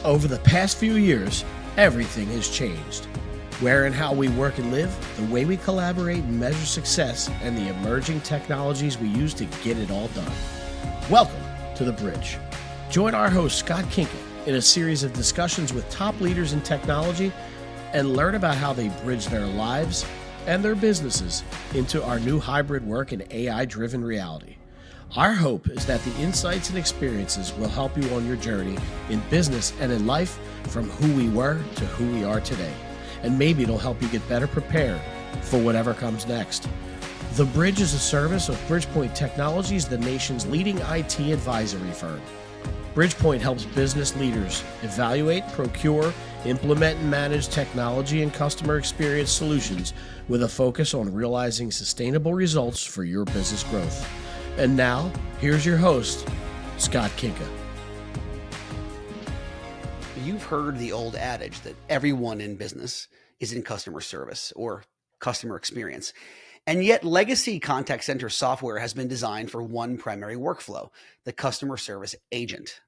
Over the past few years, everything has changed. Where and how we work and live, the way we collaborate and measure success, and the emerging technologies we use to get it all done. Welcome to The Bridge. Join our host, Scott Kinka, in a series of discussions with top leaders in technology and learn about how they bridge their lives and their businesses into our new hybrid work and AI-driven reality. Our hope is that the insights and experiences will help you on your journey in business and in life from who we were to who we are today. And maybe it'll help you get better prepared for whatever comes next. The Bridge is a service of Bridgepoint Technologies, the nation's leading IT advisory firm. Bridgepoint helps business leaders evaluate, procure, implement, and manage technology and customer experience solutions with a focus on realizing sustainable results for your business growth. And now, here's your host, Scott Kinka. You've heard the old adage that everyone in business is in customer service or customer experience. And yet legacy contact center software has been designed for one primary workflow, the customer service agent.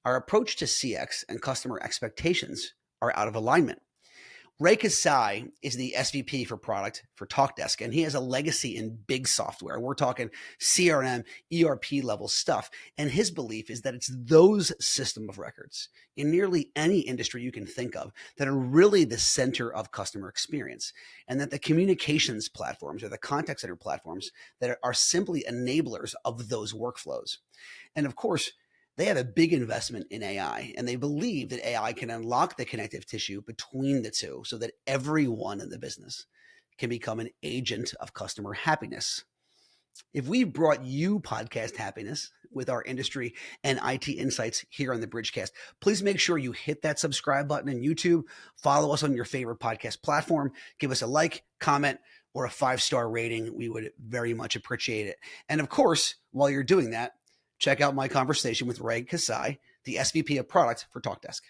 Our approach to CX and customer expectations are out of alignment. Rei Kesai is the SVP for product for Talkdesk, and he has a legacy in big software. We're talking CRM, ERP level stuff. And his belief is that it's those system of records in nearly any industry you can think of that are really the center of customer experience, and that the communications platforms or the contact center platforms that are simply enablers of those workflows. And of course, they have a big investment in AI, and they believe that AI can unlock the connective tissue between the two so that everyone in the business can become an agent of customer happiness. If we brought you podcast happiness with our industry and IT insights here on the Bridgecast, please make sure you hit that subscribe button on YouTube, follow us on your favorite podcast platform, give us a like, comment, or a 5-star rating. We would very much appreciate it. And of course, while you're doing that, check out my conversation with Rei Kesai, the SVP of product for Talkdesk.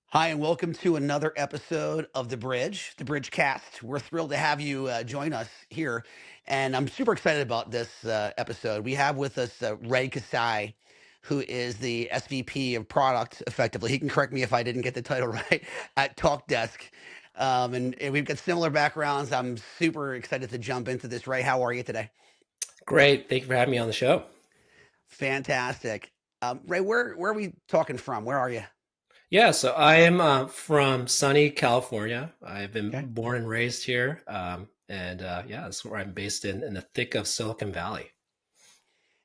Hi, and welcome to another episode of The Bridge, the Bridgecast. We're thrilled to have you join us here, and I'm super excited about this episode. We have with us Rei Kesai, who is the SVP of product, effectively. He can correct me if I didn't get the title right, at Talkdesk. And we've got similar backgrounds. I'm super excited to jump into this. Rei, how are you today? Great. Thank you for having me on the show. Fantastic. Rei, where are we talking from? Where are you? Yeah, so I am from sunny California. I've been born and raised here. Yeah, that's where I'm based in the thick of Silicon Valley.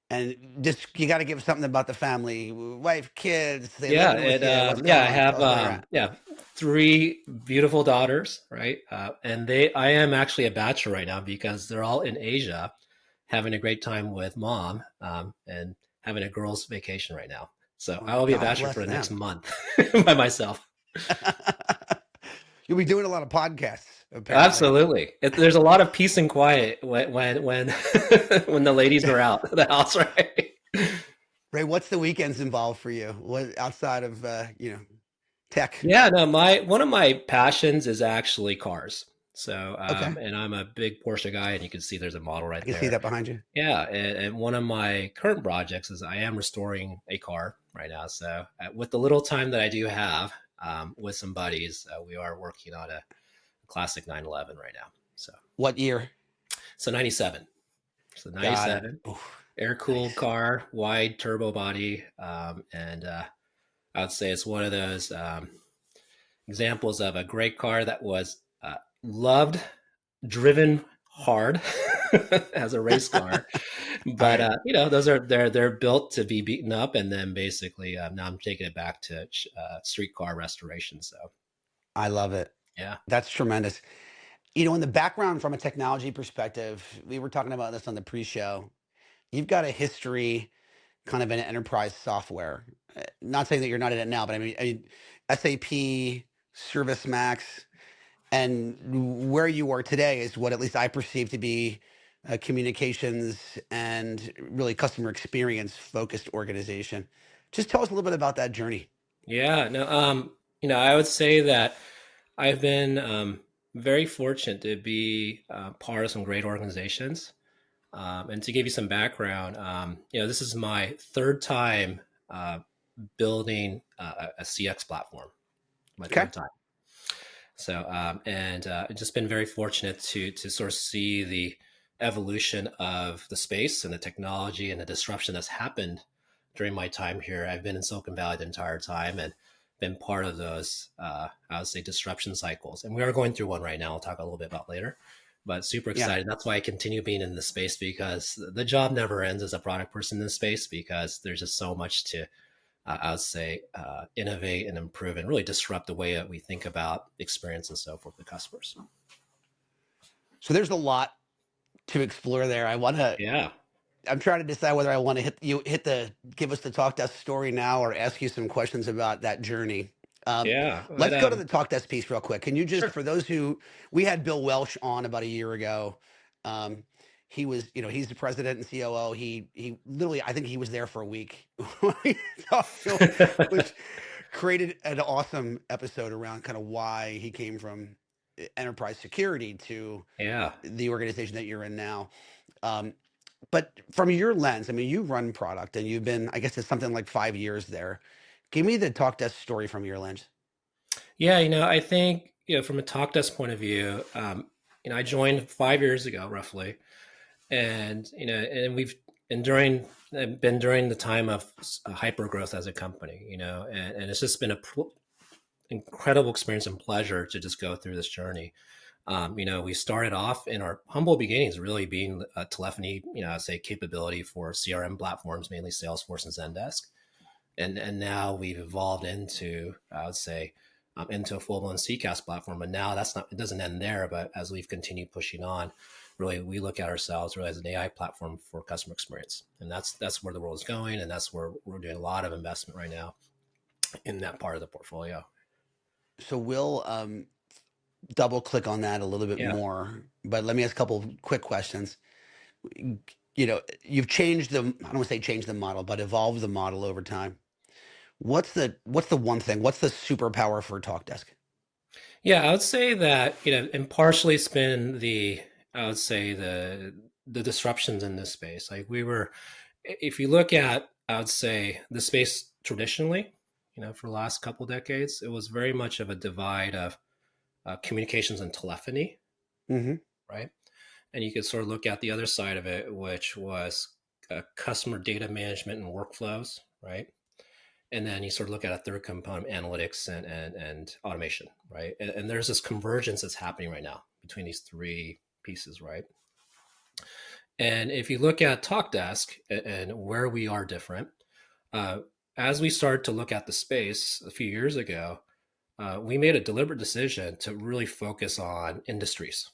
And just, you got to give something about the family, wife, kids. I have 3 beautiful daughters, right? And I am actually a bachelor right now because they're all in Asia, having a great time with mom, and having a girls' vacation right now. So I will be a bachelor for the next month by myself. You'll be doing a lot of podcasts. Apparently. Absolutely. There's a lot of peace and quiet when when the ladies are out of the house, right? Rei, what's the weekends involved for you? What outside of tech? Yeah, no, one of my passions is actually cars. So, and I'm a big Porsche guy, and you can see there's a model right there. I can see that behind you. Yeah, and one of my current projects is I am restoring a car right now. So with the little time that I do have with some buddies, we are working on a classic 911 right now. So what year? So 97. So 97, air-cooled car, wide turbo body. And I would say it's one of those examples of a great car that was loved, driven hard as a race car, but they're built to be beaten up, and then basically now I'm taking it back to street car restoration. So I love it. Yeah, that's tremendous. In the background from a technology perspective, we were talking about this on the pre-show. You've got a history kind of in enterprise software. Not saying that you're not in it now, but I mean SAP, ServiceMax. And where you are today is what at least I perceive to be a communications and really customer experience focused organization. Just tell us a little bit about that journey. Yeah, no, I would say that I've been very fortunate to be part of some great organizations. And to give you some background, this is my 3rd time building a CX platform, my Okay. third time. So, I've just been very fortunate to sort of see the evolution of the space and the technology and the disruption that's happened during my time here. I've been in Silicon Valley the entire time and been part of those, I would say, disruption cycles. And we are going through one right now. I'll talk a little bit about later, but super Yeah. excited. That's why I continue being in this space, because the job never ends as a product person in this space, because there's just so much to, I would say, innovate and improve and really disrupt the way that we think about experience and so forth with customers. So there's a lot to explore there. Yeah. I'm trying to decide whether I want to give us the Talkdesk story now or ask you some questions about that journey. Yeah. Let's But, go to the Talkdesk piece real quick. Can you just, sure. for those we had Bill Welsh on about a year ago. He was, he's the president and COO. He literally, I think he was there for a week when we talked to him, which created an awesome episode around kind of why he came from enterprise security to Yeah. the organization that you're in now. But from your lens, I mean, you run product and you've been, I guess it's something like 5 years there. Give me the Talkdesk story from your lens. Yeah. I think, from a Talkdesk point of view, I joined 5 years ago, roughly. And, been during the time of hyper growth as a company, and it's just been a incredible experience and pleasure to just go through this journey. We started off in our humble beginnings, really being a telephony, I'd say, capability for CRM platforms, mainly Salesforce and Zendesk. And now we've evolved into, I would say, into a full-blown CCaaS platform. And now it doesn't end there, but as we've continued pushing on, really, we look at ourselves really as an AI platform for customer experience. And that's where the world is going. And that's where we're doing a lot of investment right now in that part of the portfolio. So we'll double click on that a little bit Yeah. more, but let me ask a couple of quick questions. You've changed I don't want to say change the model, but evolved the model over time. What's the one thing? What's the superpower for Talkdesk? Yeah, I would say that, and partially it's been I would say the disruptions in this space. Like if you look at, I would say, the space traditionally, for the last couple of decades, it was very much of a divide of communications and telephony, Mm-hmm. right? And you could sort of look at the other side of it, which was customer data management and workflows, right? And then you sort of look at a third component, analytics and automation, right? And there's this convergence that's happening right now between these three pieces, right? And if you look at Talkdesk and where we are different, as we started to look at the space a few years ago, we made a deliberate decision to really focus on industries,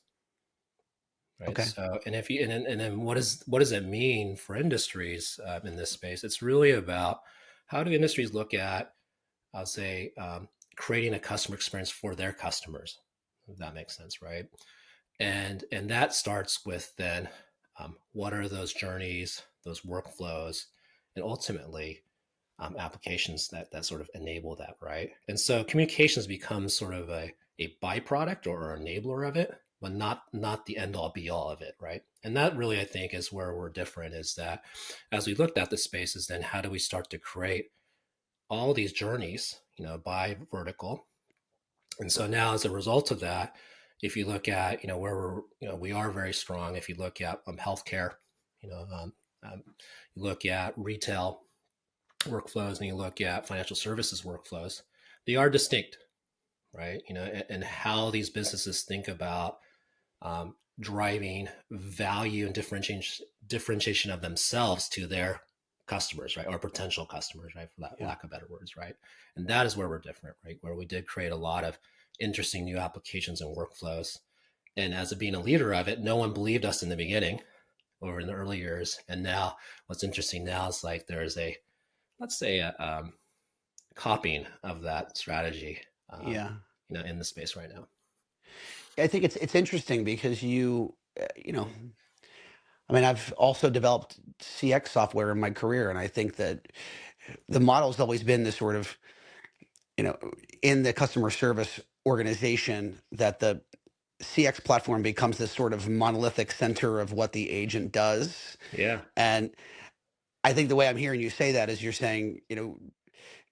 right? Okay. So, and then what does it mean for industries in this space? It's really about how do industries look at, I'll say, creating a customer experience for their customers, if that makes sense, right? And that starts with then what are those journeys, those workflows, and ultimately applications that sort of enable that, right? And so communications becomes sort of a byproduct or enabler of it, but not the end all be all of it, right? And that really, I think, is where we're different, is that as we looked at the spaces, then how do we start to create all these journeys, by vertical? And so now, as a result of that, if you look at, where we are very strong. If you look at healthcare, you look at retail workflows, and you look at financial services workflows, they are distinct, right? And how these businesses think about driving value and differentiation of themselves to their customers, right? Or potential customers, right? For lack of better words, right? And that is where we're different, right? Where we did create a lot of interesting new applications and workflows. And as being a leader of it, no one believed us in the beginning or in the early years. And now what's interesting now is like there's let's say a copying of that strategy, in the space right now. I think it's interesting because I mean, I've also developed CX software in my career, and I think that the model's always been this sort of, in the customer service organization, that the CX platform becomes this sort of monolithic center of what the agent does. Yeah. And I think the way I'm hearing you say that is you're saying,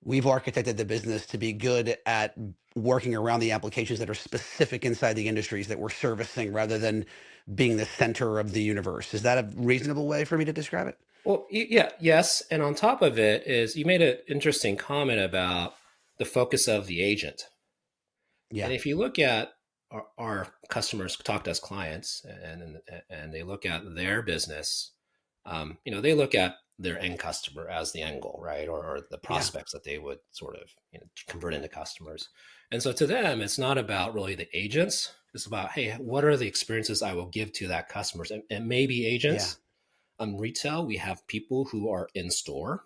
we've architected the business to be good at working around the applications that are specific inside the industries that we're servicing rather than being the center of the universe. Is that a reasonable way for me to describe it? Well, yeah, yes. And on top of it is you made an interesting comment about the focus of the agent. Yeah. And if you look at our customers, talk to us clients, and they look at their business, they look at their end customer as the end goal, right? Or the Yeah. prospects that they would sort of convert into customers. And so to them, it's not about really the agents. It's about, hey, what are the experiences I will give to that customers? And maybe Yeah. agents. Retail, we have people who are in store,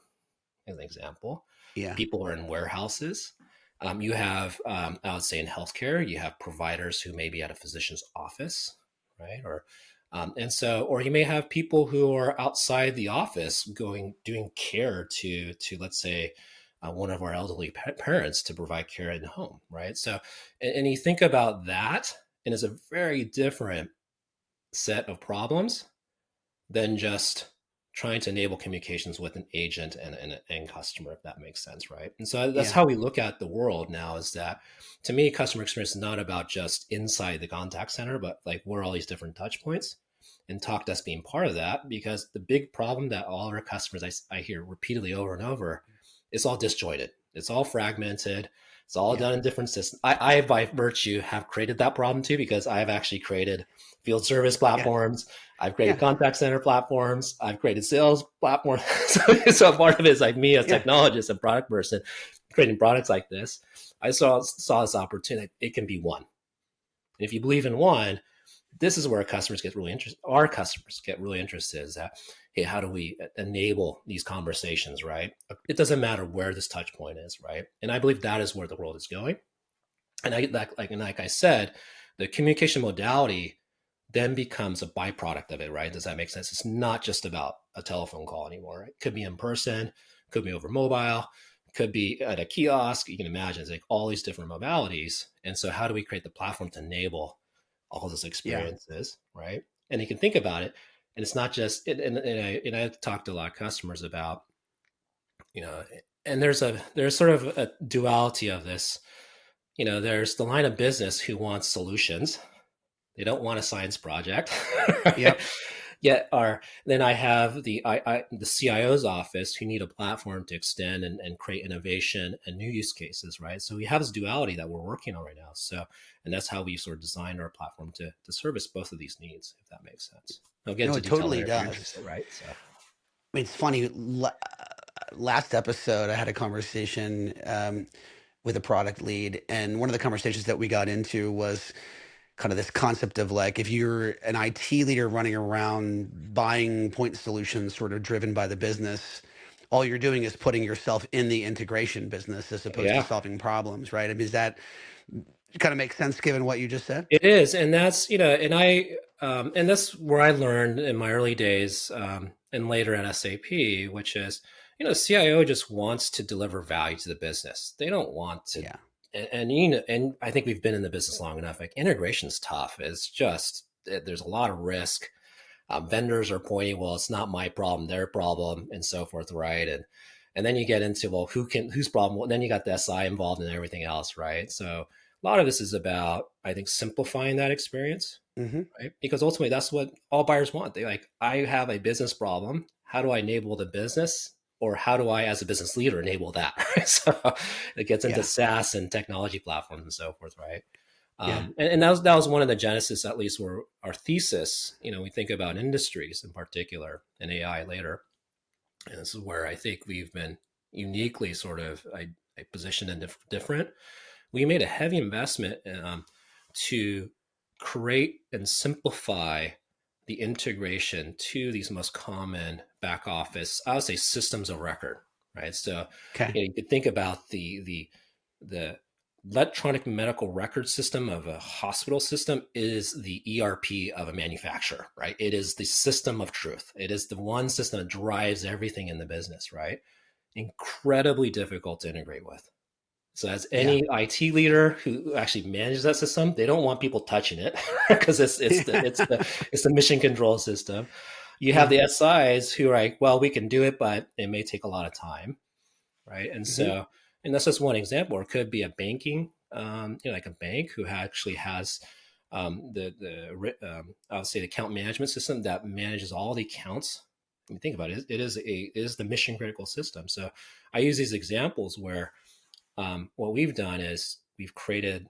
as an example. Yeah. People are in warehouses. You have, I would say, in healthcare, you have providers who may be at a physician's office, right? Or you may have people who are outside the office doing care to let's say, one of our elderly parents to provide care in home, right? So, and you think about that, and it's a very different set of problems than just trying to enable communications with an agent and an end customer, if that makes sense, right? And so that's Yeah. how we look at the world now, is that to me, customer experience is not about just inside the contact center, but like where are all these different touch points, and Talkdesk being part of that, because the big problem that all our customers I hear repeatedly over and over, it's all disjointed. It's all fragmented. It's all Yeah. done in different systems. I, by virtue, have created that problem too, because I've actually created field service Yeah. platforms. I've created Yeah. contact center platforms. I've created sales platforms. So part of it is like me as a Yeah. technologist and product person creating products like this. I saw this opportunity. It can be one. And if you believe in one, this is where customers get really interested. Our customers get really interested, is that, hey, how do we enable these conversations, right? It doesn't matter where this touch point is, right? And I believe that is where the world is going. And like I said, the communication modality then becomes a byproduct of it, right? Does that make sense? It's not just about a telephone call anymore. Right? It could be in person, could be over mobile, could be at a kiosk. You can imagine it's like all these different modalities. And so how do we create the platform to enable all those Yeah. experiences, right? And you can think about it, and it's not just. I talked to a lot of customers about, and there's sort of a duality of this. There's the line of business who wants solutions. They don't want a science project. Right? Yep. Yet then I have the CIO's office who need a platform to extend and create innovation and new use cases, right? So we have this duality that we're working on right now. So, and that's how we sort of designed our platform to service both of these needs, if that makes sense. I'll get No, into it detail totally later if you're does. interested, right? So, I mean, it's funny. Last episode, I had a conversation with a product lead, and one of the conversations that we got into was kind of this concept of like, if you're an IT leader running around buying point solutions sort of driven by the business, all you're doing is putting yourself in the integration business as opposed to yeah. solving problems, right? I mean, does that kind of make sense given what you just said? It is, and that's and that's where I learned in my early days, and later at SAP, which is, CIO just wants to deliver value to the business. They don't want to, Yeah. and I think we've been in the business long enough. Like, integration's tough. It's just there's a lot of risk. Vendors are pointing, well, it's not my problem, their problem, and so forth, right? And then you get into, well, whose problem? Well, then you got the SI involved and everything else, right? So a lot of this is about, I think, simplifying that experience, Hmm. right? Because ultimately, that's what all buyers want. They like, I have a business problem. How do I enable the business? Or how do I, as a business leader, enable that? Right? So it gets into Yeah. SaaS and technology platforms and so forth, right? Yeah. And that was one of the genesis, at least, where our thesis. We think about industries in particular and AI later, and this is where I think we've been uniquely sort of I positioned and different. We made a heavy investment to create and simplify the integration to these most common back office, I would say, systems of record, right? So Okay. you could think about the electronic medical record system of a hospital system is the ERP of a manufacturer, right? It is the system of truth. It is the one system that drives everything in the business, right? Incredibly difficult to integrate with. So as Yeah. any IT leader who actually manages that system, they don't want people touching it because it's the mission control system. You have Yeah. the SIs who are like, well, we can do it, but it may take a lot of time, right? And Hmm. so And that's just one example. Or it could be a banking, like a bank who actually has I would say the account management system that manages all the accounts. I mean, think about it. It is the mission critical system. So I use these examples where what we've done is we've created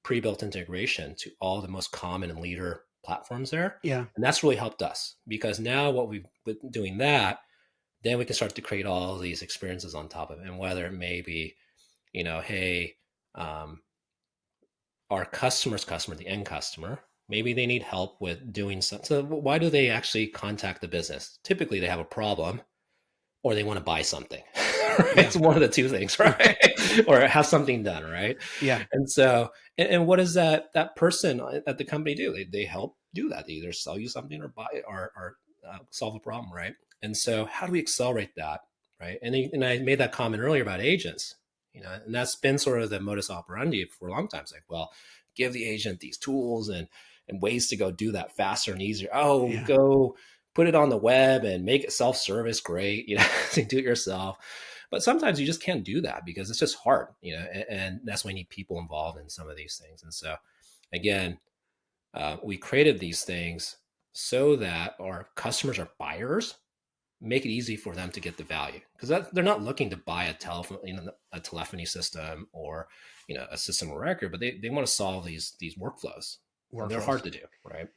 pre-built integration to all the most common and leader platforms there. Yeah. And that's really helped us because now what we've been doing that, then we can start to create all these experiences on top of it. And whether it may be, hey, our customer's customer, the end customer, maybe they need help with doing something. So why do they actually contact the business? Typically they have a problem or they want to buy something. Right? Yeah. It's one of the two things, right? Or have something done, right? Yeah. And so, and what does that person at the company do? They help do that. They either sell you something or buy it or solve a problem, right? And so how do we accelerate that, right? And I made that comment earlier about agents, and that's been sort of the modus operandi for a long time. It's like, well, give the agent these tools and ways to go do that faster and easier. Oh, Yeah. go put it on the web and make it self-service. Great. Do it yourself. But sometimes you just can't do that because it's just hard, and that's why you need people involved in some of these things. And so again, we created these things so that our customers or buyers make it easy for them to get the value because they're not looking to buy a telephony system or a system of record, but they want to solve these workflows. And they're hard to do, right?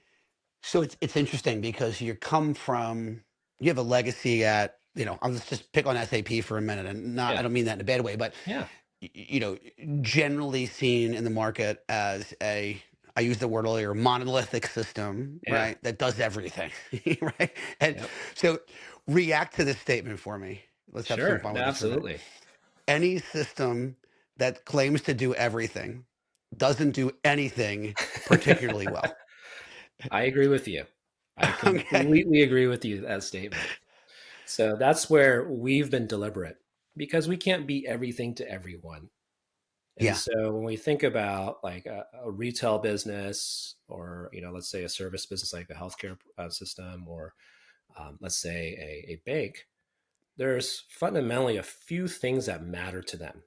So it's interesting because you have a legacy at, I'll just pick on SAP for a minute, and Yeah. I don't mean that in a bad way, but Yeah. Generally seen in the market as I used the word earlier, monolithic system, Yeah. right? That does everything, right? And Yep. so react to this statement for me. Let's have some Sure. fun with this for a minute. Absolutely. Any system that claims to do everything doesn't do anything particularly well. I agree with you. I Okay. completely agree with you that statement. So that's where we've been deliberate because we can't be everything to everyone. And Yeah. so when we think about like a retail business or, let's say a service business like a healthcare system or let's say a bank, there's fundamentally a few things that matter to them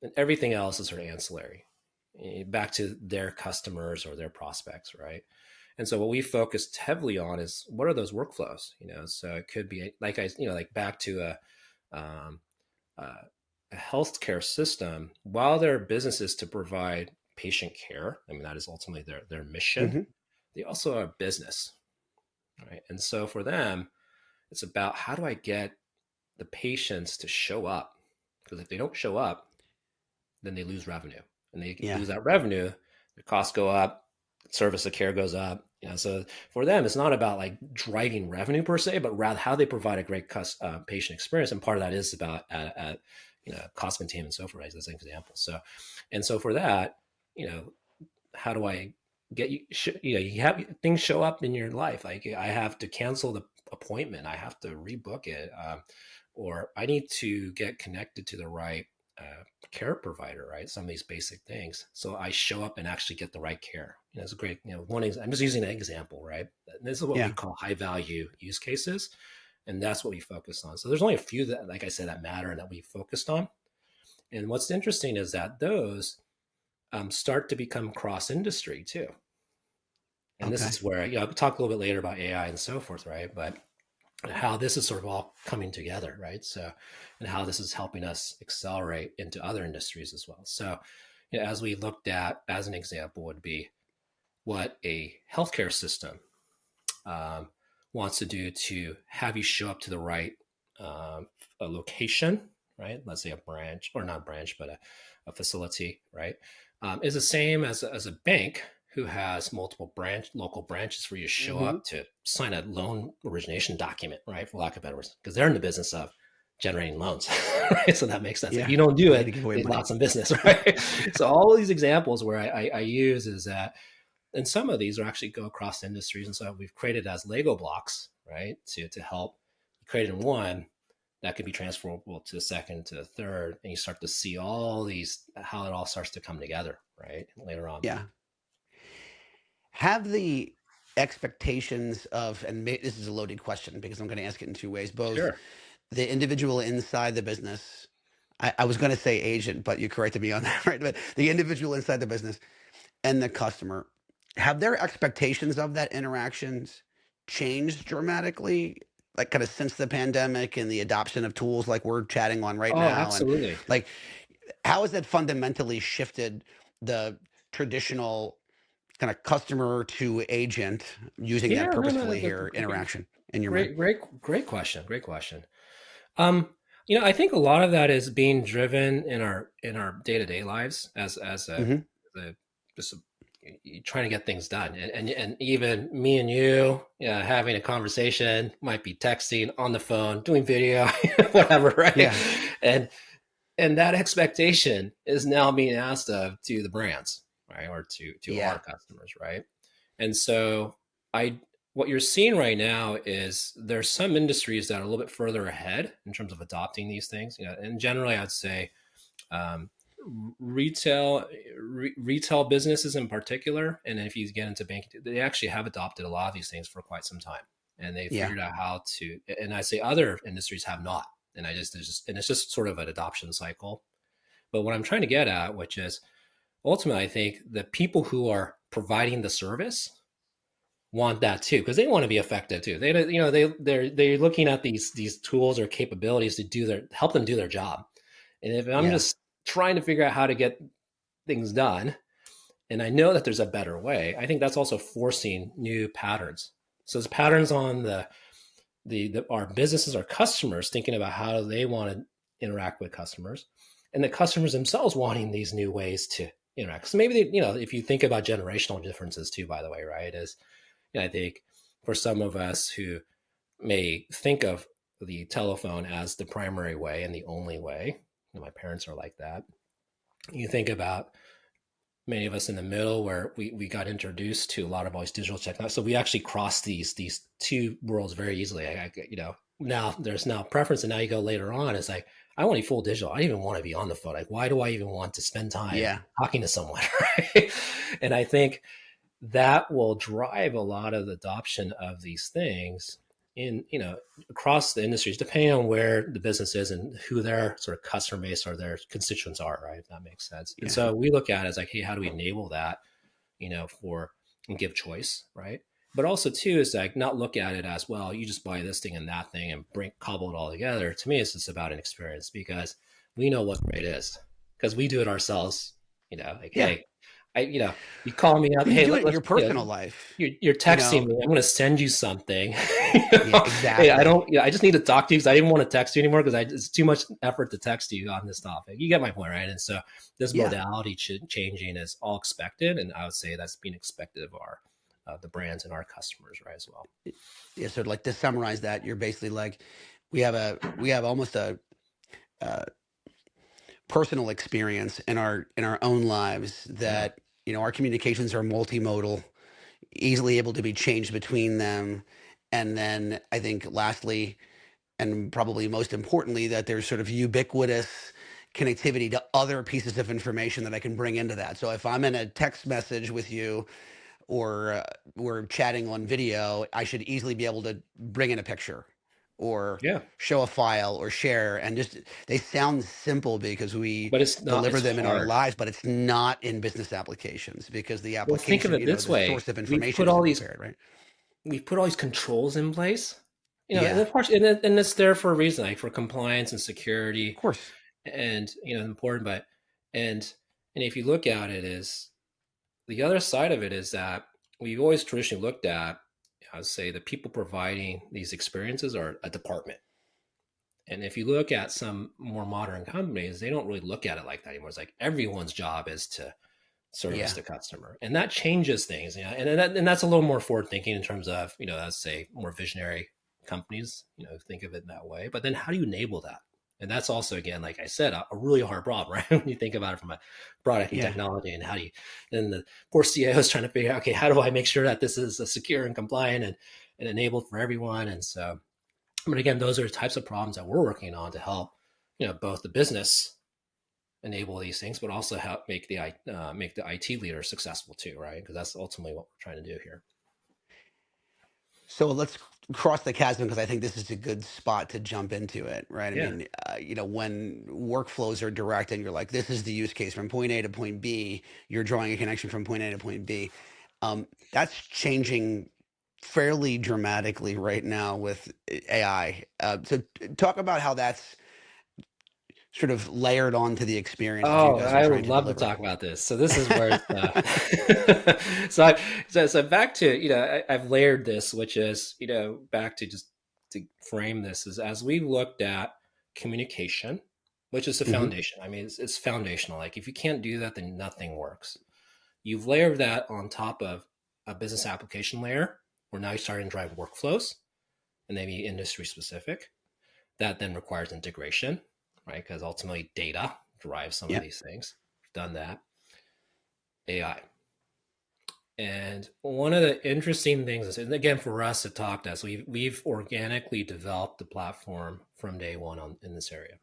and everything else is sort of ancillary back to their customers or their prospects, right? And so what we focused heavily on is what are those workflows, so it could be like like back to um, a healthcare system, while their business is to provide patient care, I mean, that is ultimately their mission, Mm-hmm. they also are a business, right? And so for them, it's about how do I get the patients to show up? Because if they don't show up, then they lose revenue. And they Yeah. lose that revenue, the costs go up, service of care goes up. So for them, it's not about like driving revenue per se, but rather how they provide a great patient experience. And part of that is about cost containment and so forth, as an example. So, and so for that, how do I get you? You have things show up in your life. Like I have to cancel the appointment, I have to rebook it, or I need to get connected to the right care provider, right? Some of these basic things. So I show up and actually get the right care. It's a great, I'm just using an example, right? This is what we call high value use cases. And that's what we focus on. So there's only a few that, like I said, that matter and that we focused on. And what's interesting is that those start to become cross industry too. And this is where, I'll talk a little bit later about AI and so forth, right? But how this is sort of all coming together, right? So, and how this is helping us accelerate into other industries as well. So, as we looked at, as an example, would be what a healthcare system wants to do to have you show up to the right a location, right? Let's say a branch, or not branch, but a facility, right? Is the same as a bank who has multiple local branches for you to show up to sign a loan origination document, right? For lack of better words, because they're in the business of generating loans, right? So that makes sense. Yeah. If you don't do it, they lots of business, right? So all these examples where I use is that, and some of these are actually go across industries. And so we've created as Lego blocks, right? To help create in one that could be transferable to the second, to the third, and you start to see all these, how it all starts to come together, right? Later on. Yeah. Have the expectations of, and this is a loaded question because I'm going to ask it in two ways, both Sure. the individual inside the business I was going to say agent, but you corrected me on that, right? But the individual inside the business and the customer, have their expectations of that interactions changed dramatically? Like kind of since the pandemic and the adoption of tools like we're chatting on right Oh, now, and absolutely. like how has that fundamentally shifted the traditional kind of customer to agent, using that Yeah, no, no, purposefully here, interaction in your mind? great question. Great question. Um, I think a lot of that is being driven in our day to day lives Hmm. as a just trying to get things done, and even me and you, having a conversation might be texting on the phone, doing video, whatever, right? Yeah. And and that expectation is now being asked of to the brands, right, or to Yeah. our customers, right? And so I what you're seeing right now is there's some industries that are a little bit further ahead in terms of adopting these things. And generally, I'd say um, retail businesses in particular, and if you get into banking, they actually have adopted a lot of these things for quite some time, and they Yeah. figured out how to. And I say other industries have not, and it's just sort of an adoption cycle. But what I'm trying to get at, which is ultimately, I think the people who are providing the service want that too, because they want to be effective too. They're looking at these tools or capabilities to help them do their job. And if I'm Yeah. just trying to figure out how to get things done, and I know that there's a better way, I think that's also forcing new patterns. So it's patterns on our businesses, our customers thinking about how they want to interact with customers, and the customers themselves wanting these new ways to interact. So maybe if you think about generational differences too, by the way, right, is I think for some of us who may think of the telephone as the primary way and the only way, my parents are like that. You think about many of us in the middle where we got introduced to a lot of all these digital technology. So we actually cross these two worlds very easily. Now there's now preference, and now you go later on. It's like I want to be full digital. I don't even want to be on the phone. Like, why do I even want to spend time Yeah. talking to someone? Right? And I think that will drive a lot of the adoption of these things in across the industries, depending on where the business is and who their sort of customer base or their constituents are, right? If that makes sense. And Yeah. so we look at it as like, hey, how do we enable that, for and give choice, right? But also too is like not look at it as, well, you just buy this thing and that thing and cobble it all together. To me, it's just about an experience, because we know what great is because we do it ourselves. Like, Yeah. hey, you call me up. But you Hey, do it in let's, your personal life, you're you texting know? me. I'm going to send you something. Yeah, Hey, I exactly. don't. I just need to talk to you because I didn't want to text you anymore because it's too much effort to text you on this topic. You get my point, right? And so this Yeah. modality changing is all expected, and I would say that's being expected of our the brands and our customers, right, as well. Yeah. So like to summarize that, you're basically like, we have almost a, uh, personal experience in our own lives Yeah, that, our communications are multimodal, easily able to be changed between them. And then I think lastly, and probably most importantly, that there's sort of ubiquitous connectivity to other pieces of information that I can bring into that. So if I'm in a text message with you, or we're chatting on video, I should easily be able to bring in a picture or yeah, show a file or share. And just they sound simple because we but it's not. deliver It's them in our hard. lives, but it's not in business applications because the Well, think of application, it this the way: source of information isn't prepared, right? we've put all these controls in place. And Yeah, of course, and it's there for a reason, like for compliance and of security, course. and important. But and and if you look at it, is the other side of it is that we've always traditionally looked at, I would say, the people providing these experiences are a department. And if you look at some more modern companies, they don't really look at it like that anymore. It's like everyone's job is to service Yeah. the customer, and that changes things. And that's a little more forward thinking in terms of, let's say more visionary companies, think of it that way. But then how do you enable that? And that's also, again, like I said, a really hard problem, right? When you think about it from a product and Yeah. technology, and how do you, then the poor CEO is trying to figure out, okay, how do I make sure that this is secure and compliant and enabled for everyone? And so, but again, those are the types of problems that we're working on to help, both the business enable these things, but also help make the IT leader successful too, right? Because that's ultimately what we're trying to do here. So let's cross the chasm because I think this is a good spot to jump into it, right? I Yeah. mean, when workflows are direct and you're like, this is the use case from point A to point B, you're drawing a connection from point A to point B. That's changing fairly dramatically right now with AI. So talk about how that's sort of layered onto the experiences you Oh, guys are I trying would to love to deliver. talk about this. So this is where so back to, I've layered this, which is, back to just to frame this is as we looked at communication, which is the Hmm. foundation. I mean, it's foundational. Like if you can't do that, then nothing works. You've layered that on top of a business application layer where now you're starting to drive workflows and they be industry specific. That then requires integration, right? Because ultimately data drives some of Yeah. these things. We've done that. AI. And one of the interesting things is, and again, for us at Talkdesk, we've organically developed the platform from day one in this area.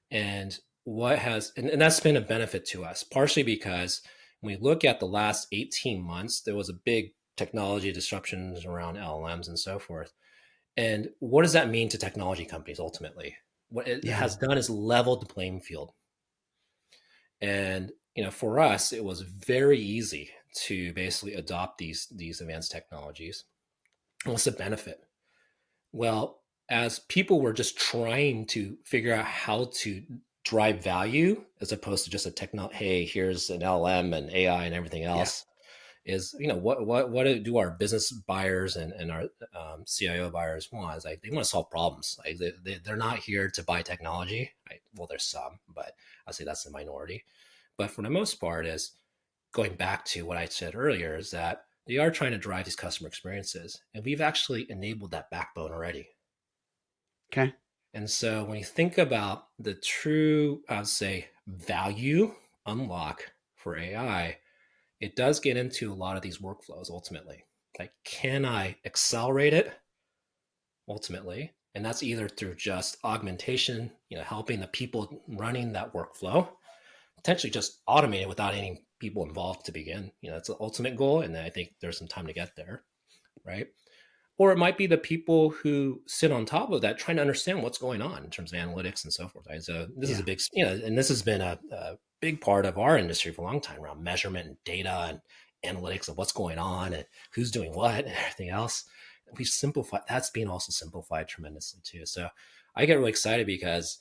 And and that's been a benefit to us, partially because when we look at the last 18 months, there was a big technology disruptions around LLMs and so forth. And what does that mean to technology companies ultimately? What it Yeah. has done is leveled the playing field. And for us, it was very easy to basically adopt these advanced technologies. And what's the benefit? Well, as people were just trying to figure out how to drive value as opposed to just a technology, hey, here's an LM and AI and everything Yeah. else, is what do our business buyers and our CIO buyers want? Is like they want to solve problems. Like they're not here to buy technology. Right? Well, there's some, but I'll say that's the minority. But for the most part, is going back to what I said earlier, is that they are trying to drive these customer experiences, and we've actually enabled that backbone already. Okay. And so when you think about the true, I'd say, value unlock for AI, it does get into a lot of these workflows ultimately. Like, can I accelerate it ultimately? And that's either through just augmentation, helping the people running that workflow, potentially just automate it without any people involved to begin. That's the ultimate goal. And I think there's some time to get there, right? Or it might be the people who sit on top of that trying to understand what's going on in terms of analytics and so forth. Right? So this is Yeah. a big, and this has been a big part of our industry for a long time around measurement and data and analytics of what's going on and who's doing what and everything else. We've simplified, that's being also simplified tremendously too. So I get really excited because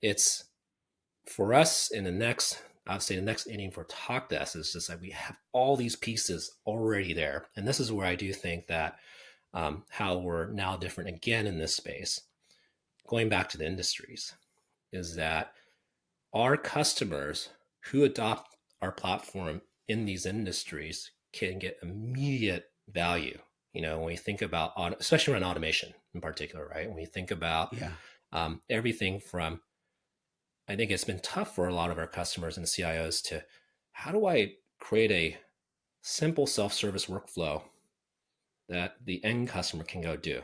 it's for us in the next, I would say the next inning for Talkdesk is just like we have all these pieces already there. And this is where I do think that how we're now different again in this space, going back to the industries, is that our customers who adopt our platform in these industries can get immediate value. When we think about, especially around automation in particular, right? When we think about Yeah. everything from, I think it's been tough for a lot of our customers and CIOs to, how do I create a simple self-service workflow that the end customer can go do?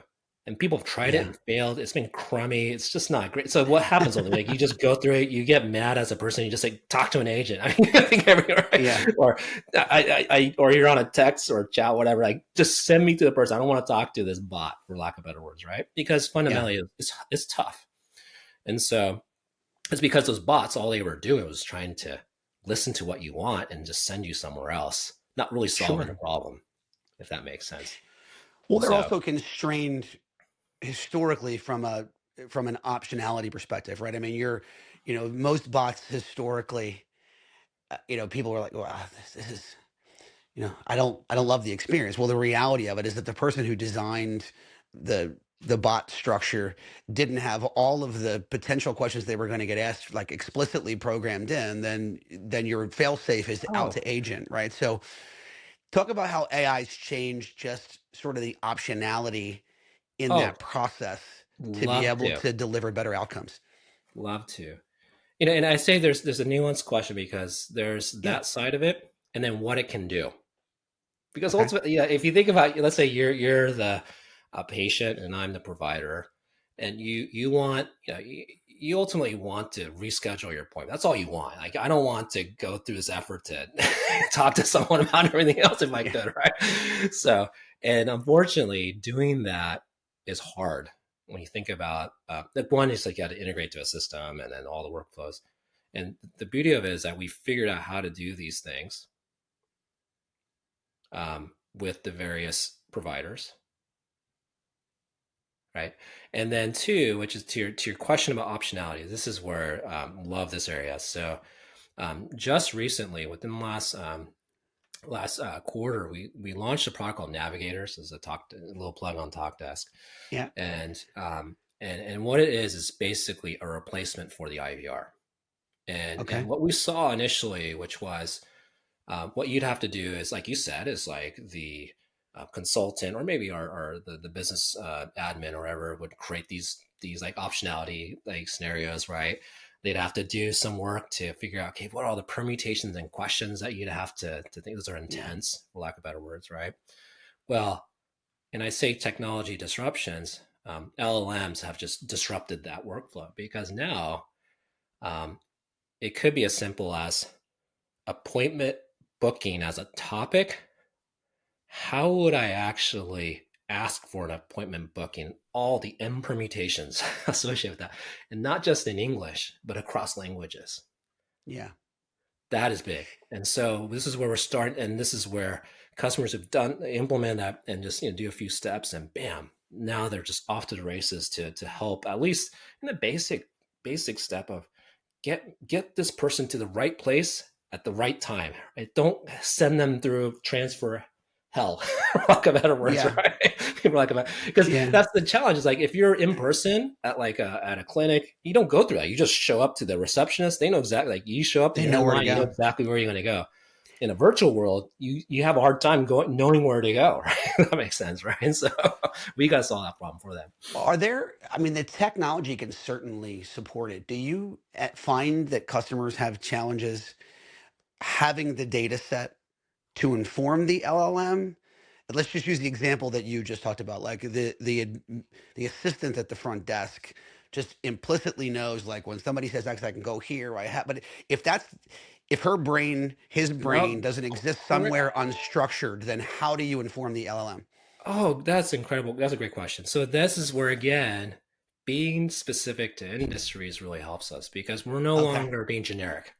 And people have tried it Yeah. and failed. It's been crummy. It's just not great. So what happens with it? Like you just go through it, you get mad as a person, you just like talk to an agent. I mean, I think everywhere, right? Yeah. Or or you're on a text or chat, whatever. Like just send me to the person. I don't want to talk to this bot, for lack of better words, right? Because Yeah. fundamentally, it's tough. And so it's because those bots, all they were doing was trying to listen to what you want and just send you somewhere else, not really solving the Sure. problem, if that makes sense. Well, they're So, also constrained historically from an optionality perspective, right? I mean, most bots historically, people were like, "Wow, this is, I don't love the experience." Well, the reality of it is that the person who designed the bot structure didn't have all of the potential questions they were going to get asked like explicitly programmed in. Then your fail safe is out oh, to agent, right? So talk about how AI's changed just sort of the optionality in oh, that process to be love able to, to deliver better outcomes. love to. And I say there's a nuanced question because there's Yeah. that side of it, and then what it can do. Because Okay. ultimately, if you think about, let's say you're the patient and I'm the provider, and you want, you ultimately want to reschedule your appointment. That's all you want. Like I don't want to go through this effort to talk to someone about everything else if I Yeah. could, right? So And unfortunately, doing that is hard when you think about one is like you got to integrate to a system and then all the workflows. And the beauty of it is that we figured out how to do these things with the various providers, right? And then two, which is to your question about optionality. This is where love this area. So just recently, within the last quarter, we launched a product called Navigators. As a little plug on Talkdesk. Yeah. And what it is basically a replacement for the IVR. And what we saw initially, which was what you'd have to do is, like you said, is like the consultant or maybe the business admin or whatever would create these like optionality like scenarios, right? They'd have to do some work to figure out, okay, what are all the permutations and questions that you'd have to think. Those are intense, for lack of better words, right? Well, and I say technology disruptions, LLMs have just disrupted that workflow, because now it could be as simple as appointment booking as a topic. How would I actually ask for an appointment booking, all the M permutations associated with that, and not just in English, but across languages? Yeah. That is big. And so this is where we're starting, and this is where customers have implement that and just do a few steps, and bam, now they're just off to the races to help, at least in the basic step of get this person to the right place at the right time. Right? Don't send them through transfer hell, for lack of better words, right? Because that's the challenge. Is like, if you're in person at at a clinic, you don't go through that. You just show up to the receptionist. They know exactly, like, you show up, they know where to go. You know exactly where you're going to go. In a virtual world, you have a hard time knowing where to go. Right? That makes sense, right? And so we got to solve that problem for them. The technology can certainly support it. Do you find that customers have challenges having the data set to inform the LLM? Let's just use the example that you just talked about, like the assistant at the front desk just implicitly knows, like, when somebody says X, I can go here. But if his brain doesn't exist somewhere unstructured, then how do you inform the LLM? Oh, that's incredible. That's a great question. So this is where, again, being specific to industries really helps us, because we're no longer being generic.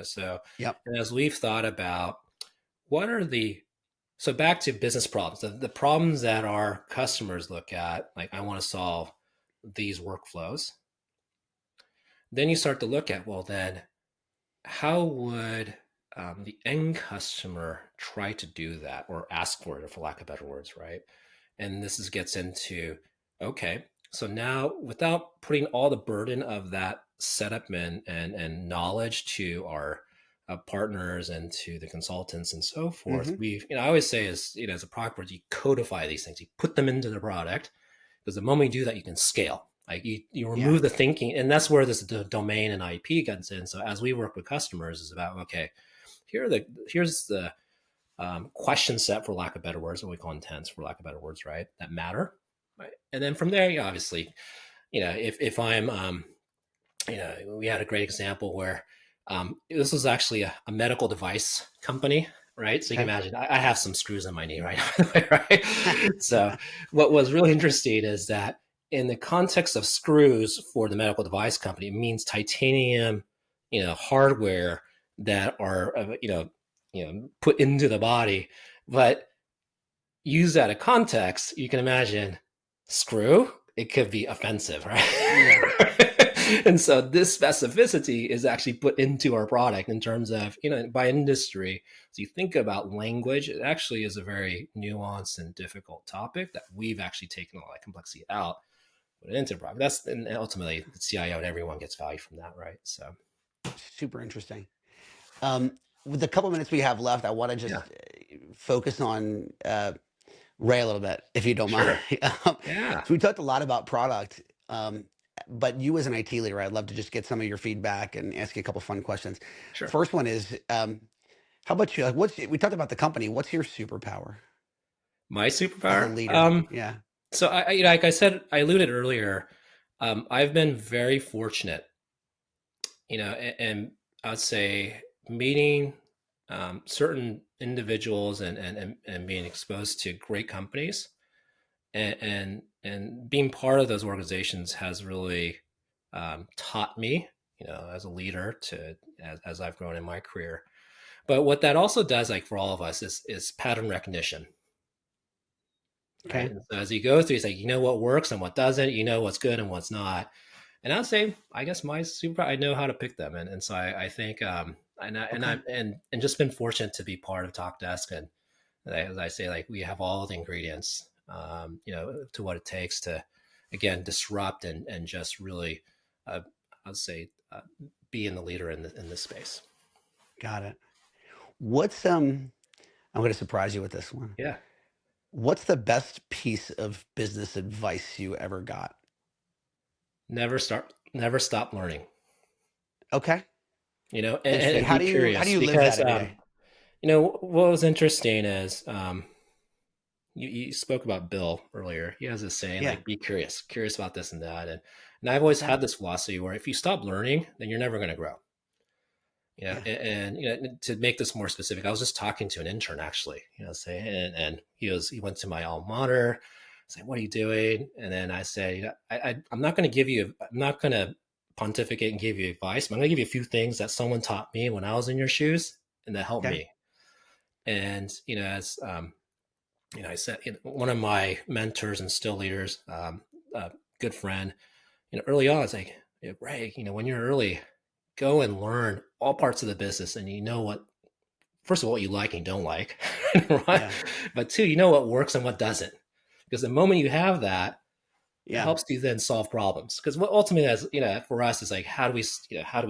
So and as we've thought about so back to business problems, the problems that our customers look at, like, I want to solve these workflows. Then you start to look at, well, then how would the end customer try to do that, or ask for it, for lack of better words, right? And this gets into, okay, so now, without putting all the burden of that setup and knowledge to our partners and to the consultants and so forth, we've, I always say, as a product where you codify these things, you put them into the product, because the moment you do that, you can scale. Like, you remove the thinking, and that's where this domain and IP gets in. So as we work with customers, is about, okay, here's the question set, for lack of better words, what we call intents, for lack of better words, right? That matter, right? And then from there, obviously, if I'm, we had a great example where this was actually a medical device company, right? So you can imagine, I have some screws in my knee right now, right? So what was really interesting is that in the context of screws for the medical device company, it means titanium, hardware that are, put into the body. But use that in context, you can imagine screw, it could be offensive, right? And so this specificity is actually put into our product in terms of, by industry. So you think about language, it actually is a very nuanced and difficult topic that we've actually taken all that complexity out, put it into the product. And ultimately the CIO and everyone gets value from that, right? So super interesting. With the couple minutes we have left, I want to just focus on Ray a little bit, if you don't mind. So we talked a lot about product, but you as an IT leader, I'd love to just get some of your feedback and ask you a couple fun questions. Sure. First one is, how about you? We talked about the company. What's your superpower? My superpower? As a leader, So I, like I said, I alluded earlier, I've been very fortunate, and I'd say meeting certain individuals and being exposed to great companies and being part of those organizations has really taught me, as a leader as I've grown in my career. But what that also does, like for all of us, is pattern recognition. Right. Okay. And so as you go through, it's like, what works and what doesn't, what's good and what's not. And I'd say, I guess my super, I know how to pick them. And so I think, Okay. and just been fortunate to be part of Talkdesk. And as I say, like we have all the ingredients, to what it takes to, again, disrupt and just really, I'd say, being the leader in this space. Got it. What's I'm going to surprise you with this one. Yeah. What's the best piece of business advice you ever got? Never stop learning, Okay. Interesting. and be How do curious you live that because, every day? what was interesting is, you spoke about Bill earlier. He has this saying Yeah. like, be curious about this and that. And I've always Okay. had this philosophy where if you stop learning, then you're never going to grow. Yeah. To make this more specific, I was just talking to an intern actually, saying, and he went to my alma mater, saying, "What are you doing?" And then I said, I'm not going to pontificate and give you advice. But I'm going to give you a few things that someone taught me when I was in your shoes, and that helped Okay. me. And I said, one of my mentors and still leaders, a good friend, early on, it's like, Ray, when you're early, go and learn all parts of the business, and what, first of all, what you like and don't like, right? Yeah. But two, what works and what doesn't, because the moment you have that, it Yeah. helps you then solve problems. Because what ultimately, as for us, is like, how do we scale, how do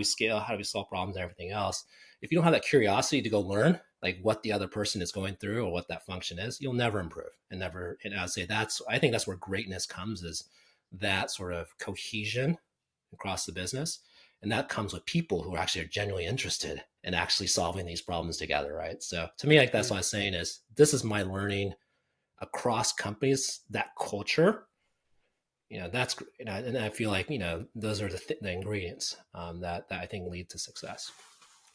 we solve problems and everything else? If you don't have that curiosity to go learn like what the other person is going through or what that function is, you'll never improve and never. And I'd say I think that's where greatness comes, is that sort of cohesion across the business. And that comes with people who actually are genuinely interested in actually solving these problems together, right? So to me, like that's Yeah. what I'm saying is, this is my learning across companies, that culture, that's, and I feel like, those are the ingredients that I think lead to success.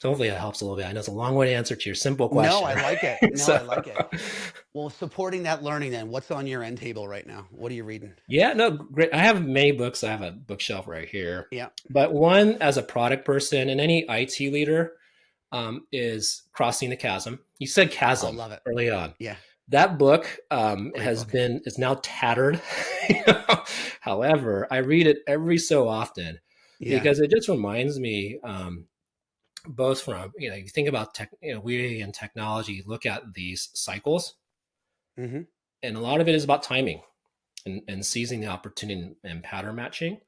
So hopefully that helps a little bit. I know it's a long way to answer to your simple No, question. I like it. No, So I like it. Well, supporting that learning then, what's on your end table right now? What are you reading? yeah, no, great. I have many books. I have a bookshelf right here, Yeah. but one, as a product person and any IT leader, is Crossing the Chasm. You said Oh, chasm love it. early on. Yeah. That book Great book. is now tattered. However, I read it every so often Yeah. because it just reminds me, both from, you think about tech, we in technology look at these cycles, Mm-hmm. and a lot of it is about timing and seizing the opportunity and pattern matching,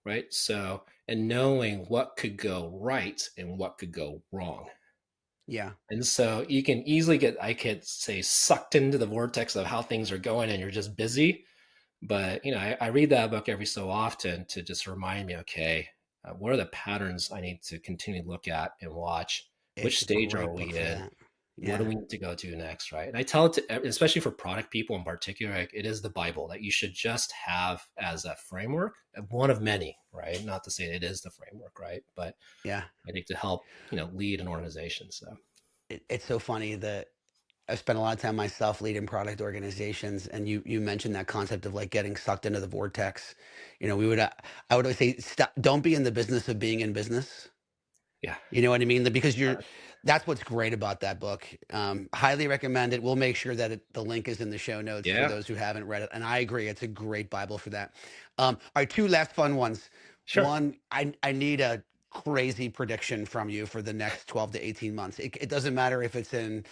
right? So, and knowing what could go right and what could go wrong. Yeah. And so you can easily get, I could say, sucked into the vortex of how things are going and you're just busy. But, I read that book every so often to just remind me, okay, what are the patterns I need to continue to look at and watch? Which It's a stage are great book we for in? that. What do Yeah. we need to go to next, right? And I tell it to, especially for product people in particular, like it is the Bible that you should just have as a framework, one of many, right? Not to say it is the framework, right? But Yeah. I think to help, lead an organization. So It's so funny that I've spent a lot of time myself leading product organizations, and you mentioned that concept of like getting sucked into the vortex. I would always say, stop, don't be in the business of being in business. yeah, You know what I mean? Because that's what's great about that book. Highly recommend it. We'll make sure that the link is in the show notes for yeah, those who haven't read it. And I agree, it's a great Bible for that. All right, two last fun ones. sure. One, I need a crazy prediction from you for the next 12 to 18 months. It doesn't matter if it's in,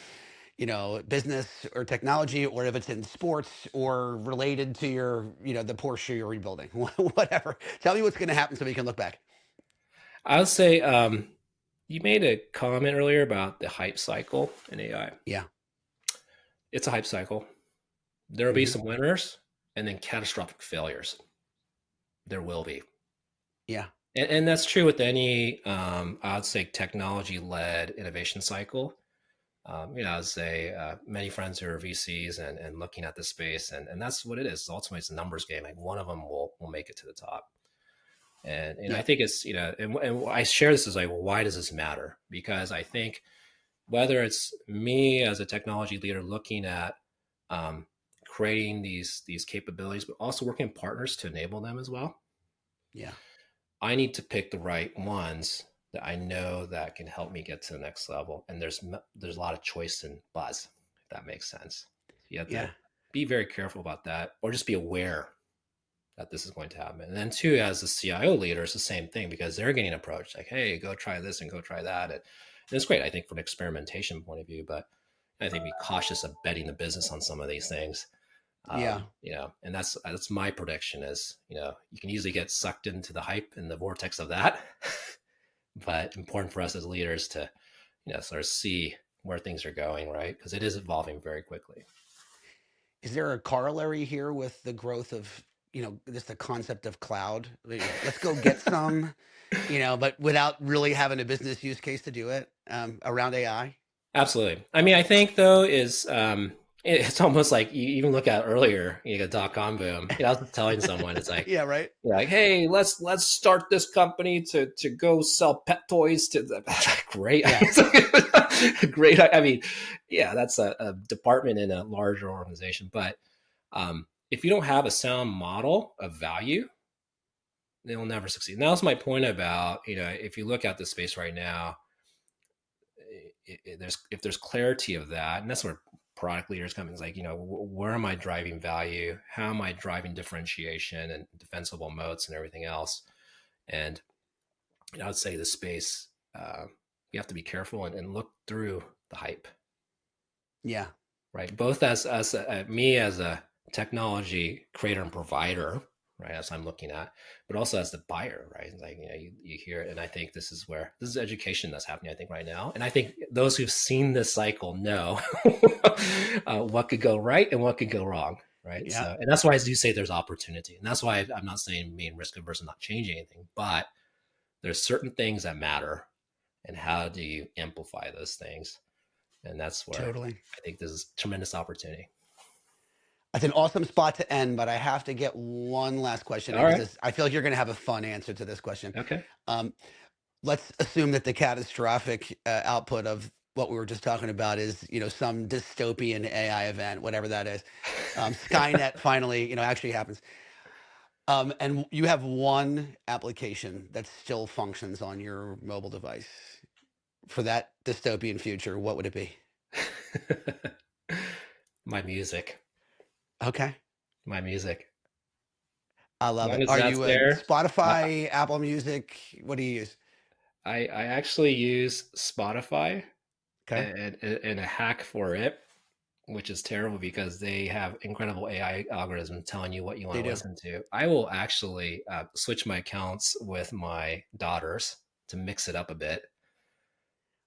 business or technology, or if it's in sports or related to your, the Porsche you're rebuilding, whatever. Tell me what's going to happen so we can look back. I would say, you made a comment earlier about the hype cycle in AI. Yeah. It's a hype cycle. There will be Hmm. some winners and then catastrophic failures. There will be. Yeah. And that's true with any, I would say, technology led innovation cycle. I'd say, many friends who are VCs and looking at the space, and that's what it is. Ultimately, it's a numbers game. Like one of them will make it to the top. And I Yeah. think it's, and I share this as like, well, why does this matter? Because I think whether it's me as a technology leader looking at creating these capabilities, but also working with partners to enable them as well. Yeah. I need to pick the right ones that I know that can help me get to the next level. And there's a lot of choice and buzz, if that makes sense. You have to be very careful about that, or just be aware that this is going to happen. And then too, as a CIO leader, it's the same thing, because they're getting approached like, hey, go try this and go try that. And it's great, I think, from an experimentation point of view, but I think be cautious of betting the business on some of these things. And that's my prediction is, you can easily get sucked into the hype and the vortex of that, but important for us as leaders to, sort of see where things are going, right? Because it is evolving very quickly. Is there a corollary here with the growth of, just the concept of cloud? Let's go get some, but without really having a business use case to do it around AI? Absolutely. I mean, I think though it's almost like you even look at earlier, the .com boom. I was telling someone, it's like, yeah, right. Like, hey, let's start this company to go sell pet toys to the great, great. I mean, that's a department in a larger organization. But if you don't have a sound model of value, they will never succeed. And that was my point about, if you look at the space right now, if there's clarity of that, and that's where product leaders come in, is like, where am I driving value? How am I driving differentiation and defensible moats and everything else? And I would say the space, you have to be careful and look through the hype. Yeah. Right. Both as me as a technology creator and provider, right, as I'm looking at, but also as the buyer, right? Like, you hear it. And I think this is education that's happening, I think, right now. And I think those who've seen this cycle know what could go right and what could go wrong, right? Yeah. So, and that's why I do say there's opportunity. And that's why I'm not saying being risk averse and not changing anything, but there's certain things that matter, and how do you amplify those things? And that's where I think this is tremendous opportunity. That's an awesome spot to end, but I have to get one last question. All right. I feel like you're going to have a fun answer to this question. Okay. Let's assume that the catastrophic output of what we were just talking about is, some dystopian AI event, whatever that is. Skynet finally, actually happens. And you have one application that still functions on your mobile device. For that dystopian future, what would it be? My music. Okay. My music. I love it. Are you Spotify, Apple Music? What do you use? I actually use Spotify. Okay. And a hack for it, which is terrible because they have incredible AI algorithms telling you what you want to listen to. I will actually switch my accounts with my daughters to mix it up a bit.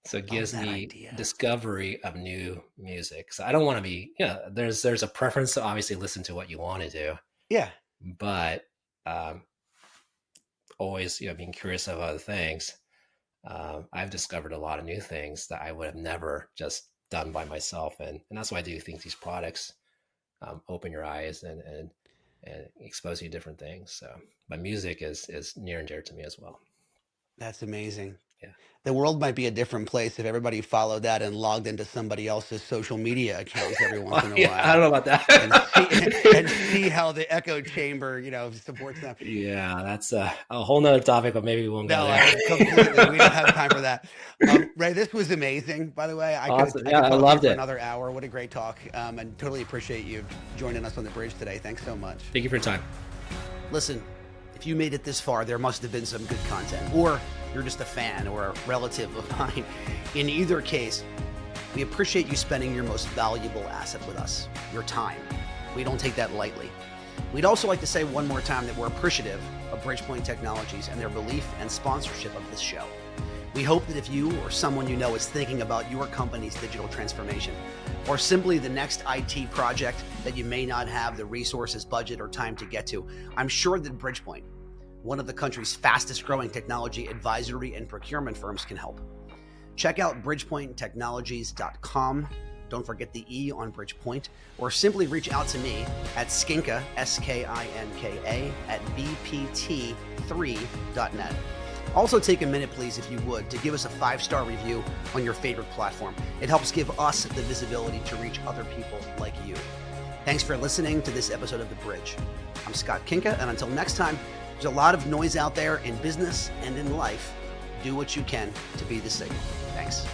So it gives me discovery of new music. So I don't want to be, there's a preference to obviously listen to what you want to do. Yeah. But always, being curious of other things. I've discovered a lot of new things that I would have never just done by myself. And that's why I do think these products open your eyes and expose you to different things. So my music is near and dear to me as well. That's amazing. Yeah. The world might be a different place if everybody followed that and logged into somebody else's social media accounts every once in a while. I don't know about that. and see how the echo chamber, supports them. Yeah, that's a whole nother topic, but maybe we won't go there. Completely. We don't have time for that. Ray, this was amazing, by the way. I loved it. For another hour. What a great talk. And totally appreciate you joining us on the bridge today. Thanks so much. Thank you for your time. Listen, if you made it this far, there must have been some good content, or you're just a fan or a relative of mine. In either case, we appreciate you spending your most valuable asset with us, your time. We don't take that lightly. We'd also like to say one more time that we're appreciative of Bridgepoint Technologies and their belief and sponsorship of this show. We hope that if you or someone you know is thinking about your company's digital transformation, or simply the next IT project that you may not have the resources, budget, or time to get to, I'm sure that Bridgepoint, one of the country's fastest growing technology advisory and procurement firms, can help. Check out bridgepointtechnologies.com. Don't forget the E on Bridgepoint, or simply reach out to me at Skinka, SKINKA, at bpt3.net. Also take a minute, please, if you would, to give us a 5-star review on your favorite platform. It helps give us the visibility to reach other people like you. Thanks for listening to this episode of The Bridge. I'm Scott Kinka, and until next time, there's a lot of noise out there in business and in life. Do what you can to be the signal. Thanks.